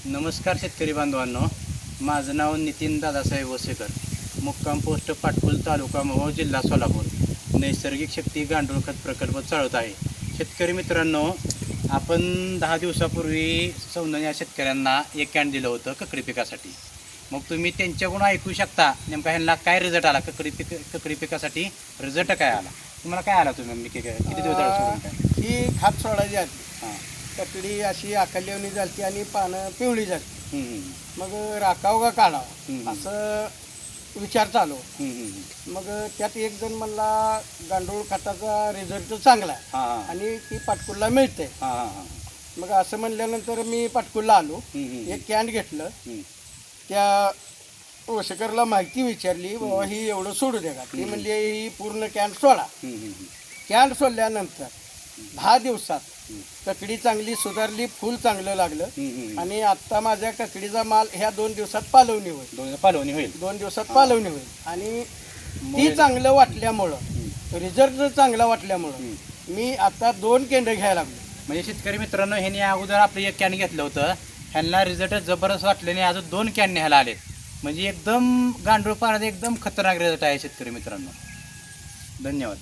नमस्कार शेतकरी बांधवांनो, माझं नाव नितीन दादासाहेब वसेकर, मुक्काम पोस्ट पाटकुल, तालुका मोहोळ, जिल्हा सोलापूर. नैसर्गिक शक्ती गांडूळ खत प्रकल्प चालवत आहे. शेतकरी मित्रांनो, आपण 10 दिवसापूर्वी सौंदर्य या शेतकऱ्यांना एक कॅन दिलं होतं ककडी पिकासाठी. मग तुम्ही त्यांच्याकडून ऐकू शकता नेमका ह्यांना काय रिझल्ट आला. ककडी पिकासाठी रिझल्ट काय आला, तुम्हाला काय आला? तुम्ही किती दिवस सोडून काय ही खात सोडायची आधी हां ककडी अशी आकलवणी झाली आणि पानं पिवळी झाली. हं, मग राखावं का काढावं हम्म. असं विचार चालू. हं, हं, मग त्यात एक जण म्हणला गांडूळ खताचा रिझल्ट चांगला आहे हां हां आणि ती पाटकुलला मिळते. हां हां हां मग असं म्हणल्यानंतर मी पाटकुलला आलो, एक कॅन घेतलं. त्या वसेकरला माहिती विचारली, बाबा ही एवढं सोडू द्या का. ती म्हणली ही पूर्ण कॅन सोडा. कॅन सोडल्यानंतर 10 दिवसात ककडी चांगली सुधारली, फूल चांगलं लागलं आणि आता माझ्या ककडीचा माल ह्या 2 दिवसात पालवणी होईल. पालवणी होईल. 2 दिवसात पालवणी होईल आणि ती चांगलं वाटल्यामुळं, रिझल्ट चांगला वाटल्यामुळं मी आता 2 केंद्र घ्यायला लागलो. म्हणजे शेतकरी मित्रांनो, ह्यांनी अगोदर आपलं एक कॅन घेतलं होतं, ह्यांना रिझल्ट जबरदस्त वाटल्याने अजून 2 कॅन न्यायला आलेत. म्हणजे एकदम गांडूळ पाण्यात एकदम खतरनाक रिझल्ट आहे शेतकरी मित्रांनो. धन्यवाद.